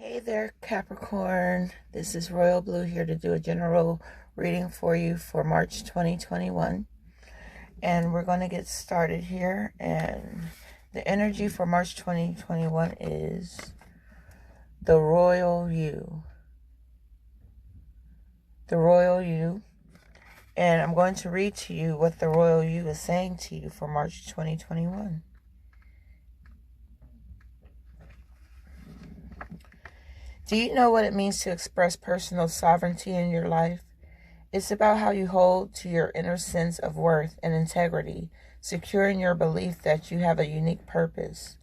Hey there, Capricorn. This is Royal Blue here to do a general reading for you for March 2021. And we're going to get started here. And the energy for March 2021 is the Royal You. The Royal You. And I'm going to read to you what the Royal You is saying to you for March 2021. Do you know what it means to express personal sovereignty in your life? It's about how you hold to your inner sense of worth and integrity, securing your belief that you have a unique purpose.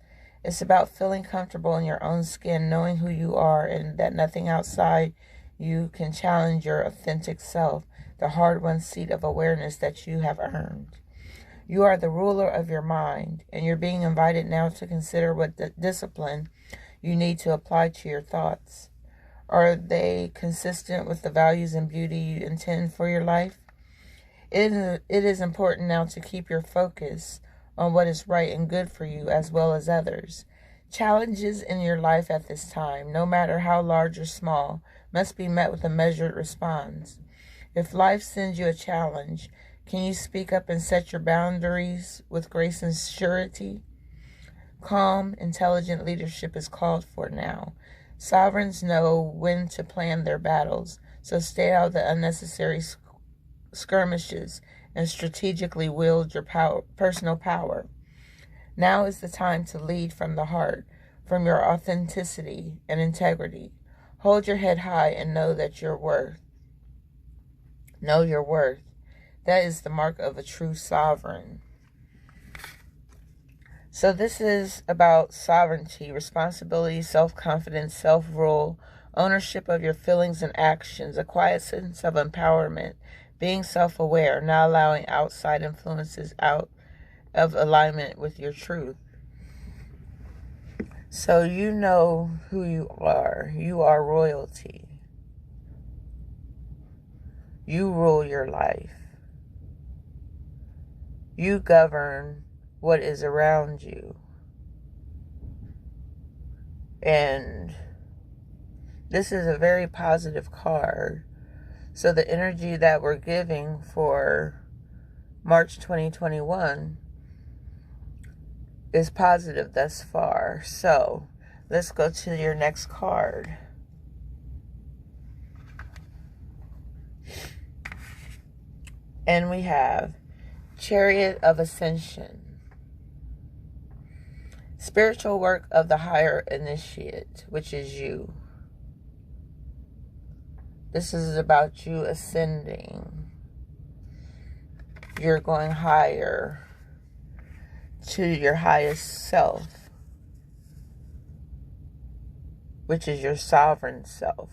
It's about feeling comfortable in your own skin, knowing who you are and that nothing outside you can challenge your authentic self, the hard-won seat of awareness that you have earned. You are the ruler of your mind, and you're being invited now to consider what discipline you need to apply to your thoughts. Are they consistent with the values and beauty you intend for your life? It is important now to keep your focus on what is right and good for you as well as others. Challenges in your life at this time, no matter how large or small, must be met with a measured response. If life sends you a challenge, can you speak up and set your boundaries with grace and surety? Calm, intelligent leadership is called for now. Sovereigns know when to plan their battles, so stay out of the unnecessary skirmishes and strategically wield your personal power. Now is the time to lead from the heart, from your authenticity and integrity. Hold your head high and know that your worth. Know your worth. That is the mark of a true sovereign. So this is about sovereignty, responsibility, self-confidence, self-rule, ownership of your feelings and actions, a quiet sense of empowerment, being self-aware, not allowing outside influences out of alignment with your truth. So you know who you are. You are royalty. You rule your life. You govern what is around you. And this is a very positive card. So the energy that we're giving for March 2021 is positive thus far. So let's go to your next card. And we have Chariot of Ascension. Spiritual work of the higher initiate, which is you. This is about you ascending. You're going higher to your highest self, which is your sovereign self.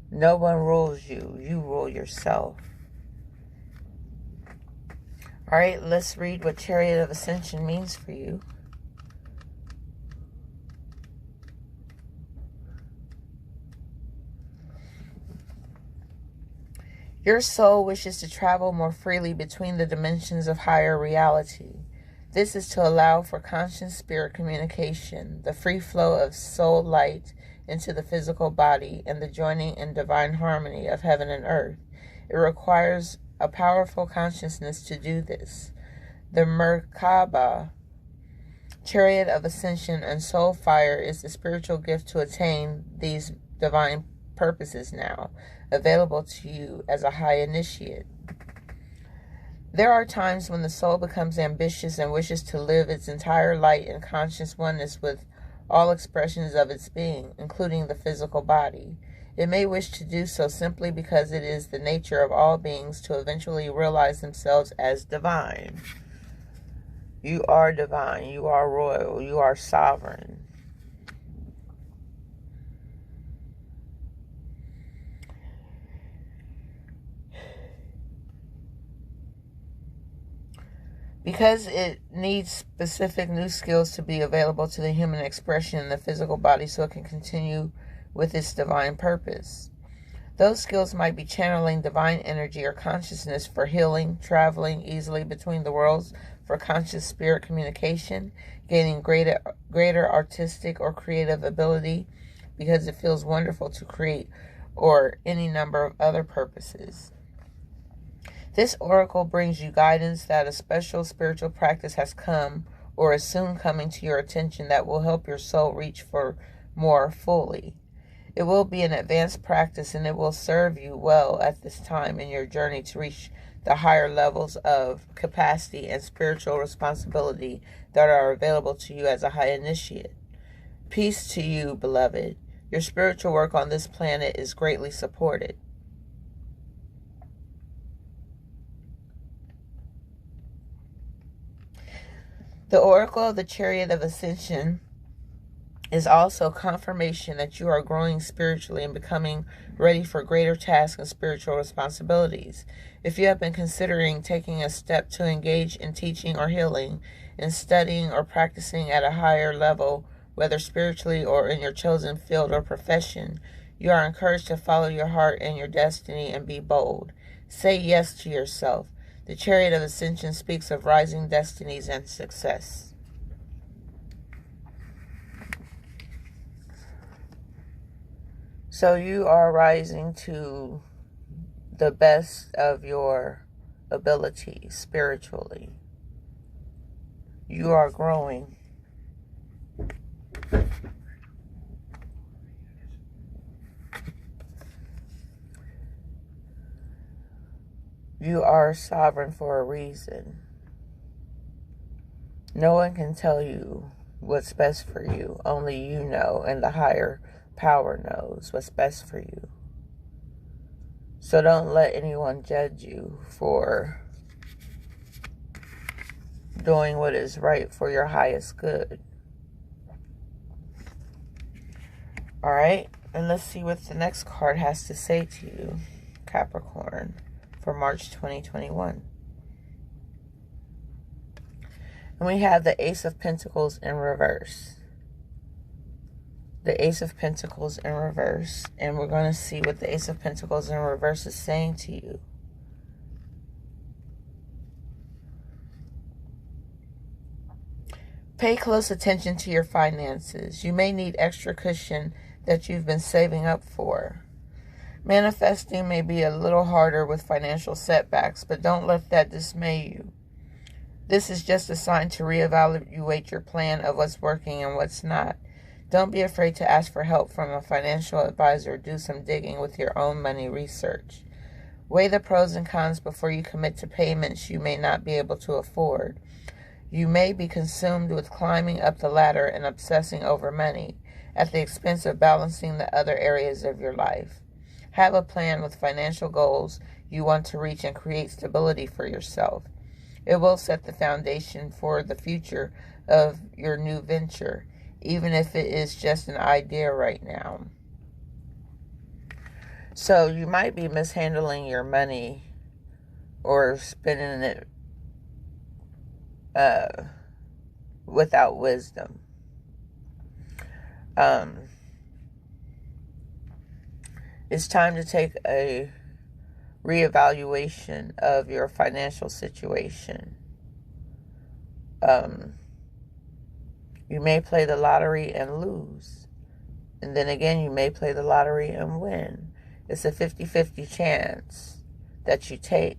No one rules you. You rule yourself. All right, let's read what Chariot of Ascension means for you. Your soul wishes to travel more freely between the dimensions of higher reality. This is to allow for conscious spirit communication, the free flow of soul light into the physical body, and the joining in divine harmony of heaven and earth. It requires a powerful consciousness to do this. The Merkaba, Chariot of Ascension, and Soul Fire is the spiritual gift to attain these divine purposes now, available to you as a high initiate. There are times when the soul becomes ambitious and wishes to live its entire light and conscious oneness with all expressions of its being, including the physical body. It may wish to do so simply because it is the nature of all beings to eventually realize themselves as divine. You are divine. You are royal. You are sovereign. Because it needs specific new skills to be available to the human expression in the physical body so it can continue with its divine purpose. Those skills might be channeling divine energy or consciousness for healing, traveling easily between the worlds, for conscious spirit communication, gaining greater artistic or creative ability because it feels wonderful to create, or any number of other purposes. This oracle brings you guidance that a special spiritual practice has come or is soon coming to your attention that will help your soul reach for more fully. It will be an advanced practice, and it will serve you well at this time in your journey to reach the higher levels of capacity and spiritual responsibility that are available to you as a high initiate. Peace to you, beloved. Your spiritual work on this planet is greatly supported. The Oracle of the Chariot of Ascension is also confirmation that you are growing spiritually and becoming ready for greater tasks and spiritual responsibilities. If you have been considering taking a step to engage in teaching or healing, in studying or practicing at a higher level, whether spiritually or in your chosen field or profession, you are encouraged to follow your heart and your destiny and be bold. Say yes to yourself. The Chariot of Ascension speaks of rising destinies and success. So you are rising to the best of your abilities spiritually. You are growing. You are sovereign for a reason. No one can tell you what's best for you. Only you know, and the higher power knows what's best for you. So don't let anyone judge you for doing what is right for your highest good. All right, and let's see what the next card has to say to you, Capricorn, for March 2021. And we have the Ace of Pentacles in reverse. The Ace of Pentacles in reverse. And we're going to see what the Ace of Pentacles in reverse is saying to you. Pay close attention to your finances. You may need extra cushion that you've been saving up for. Manifesting may be a little harder with financial setbacks, but don't let that dismay you. This is just a sign to reevaluate your plan of what's working and what's not. Don't be afraid to ask for help from a financial advisor. Do some digging with your own money research. Weigh the pros and cons before you commit to payments you may not be able to afford. You may be consumed with climbing up the ladder and obsessing over money at the expense of balancing the other areas of your life. Have a plan with financial goals you want to reach and create stability for yourself. It will set the foundation for the future of your new venture, even if it is just an idea right now. So you might be mishandling your money or spending it without wisdom. It's time to take a reevaluation of your financial situation. You may play the lottery and lose. And then again, you may play the lottery and win. It's a 50-50 chance that you take.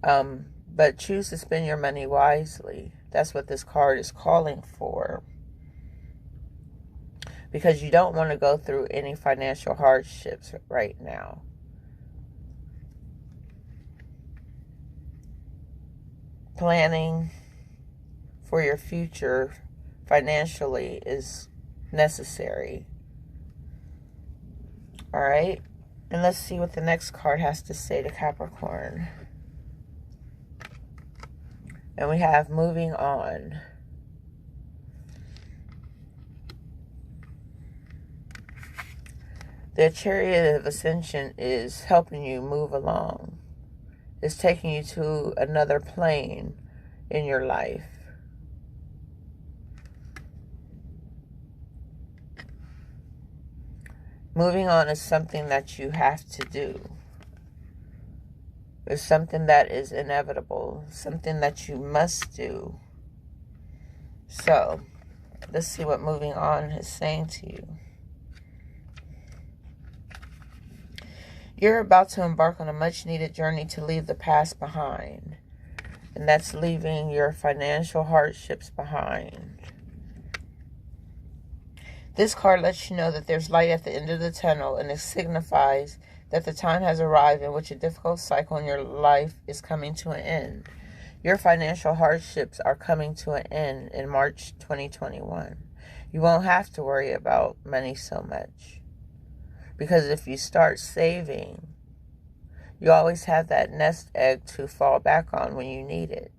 But choose to spend your money wisely. That's what this card is calling for. Because you don't want to go through any financial hardships right now. Planning for your future financially is necessary. All right. And let's see what the next card has to say to Capricorn. And we have moving on. The Chariot of Ascension is helping you move along. It's taking you to another plane in your life. Moving on is something that you have to do. It's something that is inevitable, something that you must do. So, let's see what moving on is saying to you. You're about to embark on a much-needed journey to leave the past behind. And that's leaving your financial hardships behind. This card lets you know that there's light at the end of the tunnel, and it signifies that the time has arrived in which a difficult cycle in your life is coming to an end. Your financial hardships are coming to an end in March 2021. You won't have to worry about money so much. Because if you start saving, you always have that nest egg to fall back on when you need it.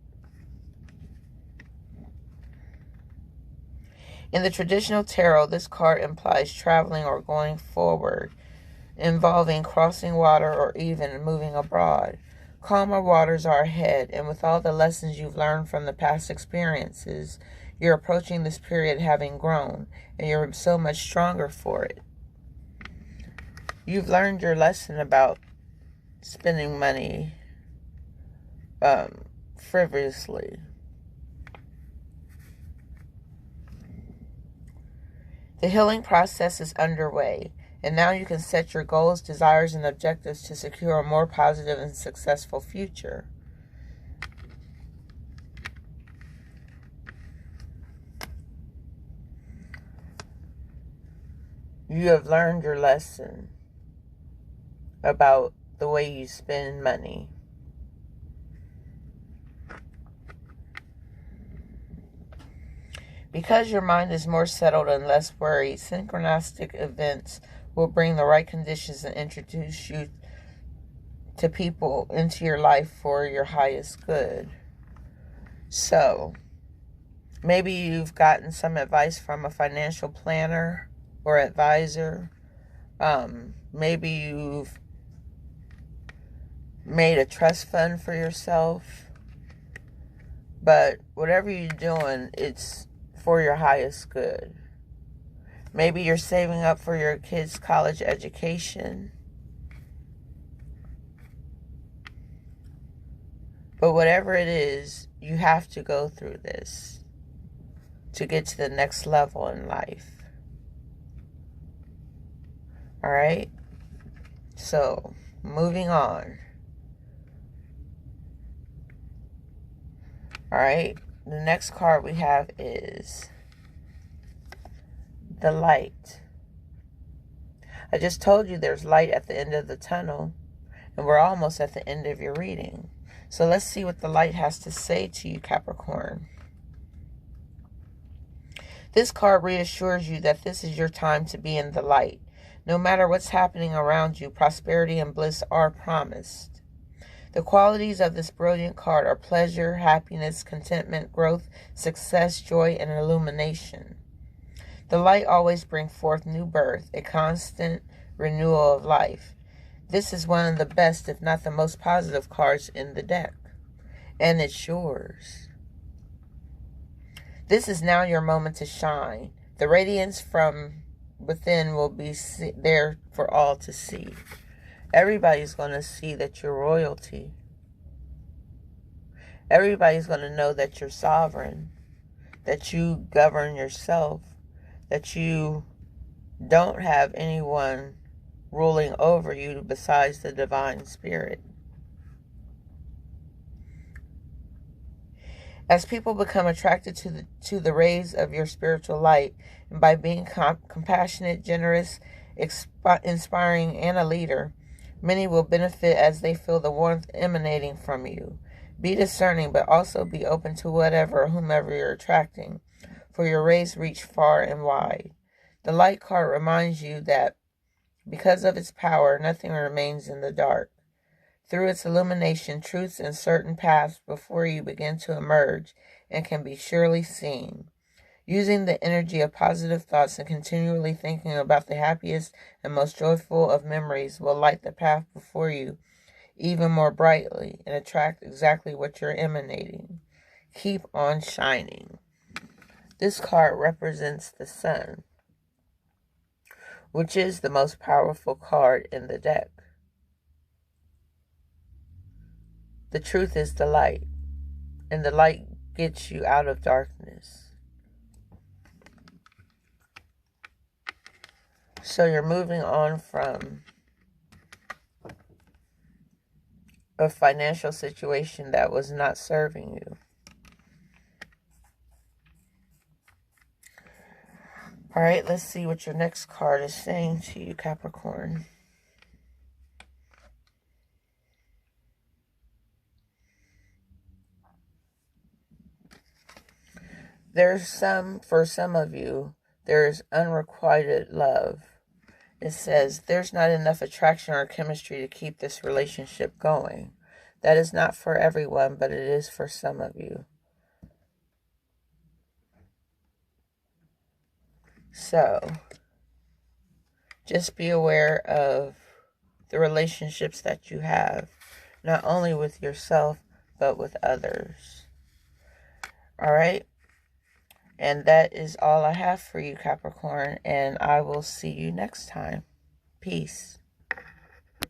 In the traditional tarot, this card implies traveling or going forward, involving crossing water or even moving abroad. Calmer waters are ahead, and with all the lessons you've learned from the past experiences, you're approaching this period having grown, and you're so much stronger for it. You've learned your lesson about spending money frivolously. The healing process is underway, and now you can set your goals, desires, and objectives to secure a more positive and successful future. You have learned your lesson about the way you spend money. Because your mind is more settled and less worried, synchronistic events will bring the right conditions and introduce you to people into your life for your highest good. So, maybe you've gotten some advice from a financial planner or advisor. Maybe you've made a trust fund for yourself. But whatever you're doing, it's for your highest good. Maybe you're saving up for your kids' college education. But whatever it is, you have to go through this to get to the next level in life. Alright? So, moving on. Alright? The next card we have is the light. I just told you there's light at the end of the tunnel, and we're almost at the end of your reading. So let's see what the light has to say to you, Capricorn. This card reassures you that this is your time to be in the light. No matter what's happening around you, prosperity and bliss are promised. The qualities of this brilliant card are pleasure, happiness, contentment, growth, success, joy, and illumination. The light always brings forth new birth, a constant renewal of life. This is one of the best, if not the most positive cards in the deck. And it's yours. This is now your moment to shine. The radiance from within will be there for all to see. Everybody's going to see that you're royalty. Everybody's going to know that you're sovereign, that you govern yourself, that you don't have anyone ruling over you besides the divine spirit. As people become attracted to the rays of your spiritual light, and by being compassionate, generous, inspiring, and a leader, many will benefit as they feel the warmth emanating from you. Be discerning, but also be open to whatever or whomever you're attracting, for your rays reach far and wide. The light card reminds you that because of its power, nothing remains in the dark. Through its illumination, truths and certain paths before you begin to emerge and can be surely seen. Using the energy of positive thoughts and continually thinking about the happiest and most joyful of memories will light the path before you even more brightly and attract exactly what you're emanating. Keep on shining. This card represents the sun, which is the most powerful card in the deck. The truth is the light, and the light gets you out of darkness. So you're moving on from a financial situation that was not serving you. All right, let's see what your next card is saying to you, Capricorn. For some of you, there's unrequited love. It says there's not enough attraction or chemistry to keep this relationship going. That is not for everyone, but it is for some of you. So, just be aware of the relationships that you have, not only with yourself, but with others. All right? And that is all I have for you, Capricorn, and I will see you next time. Peace.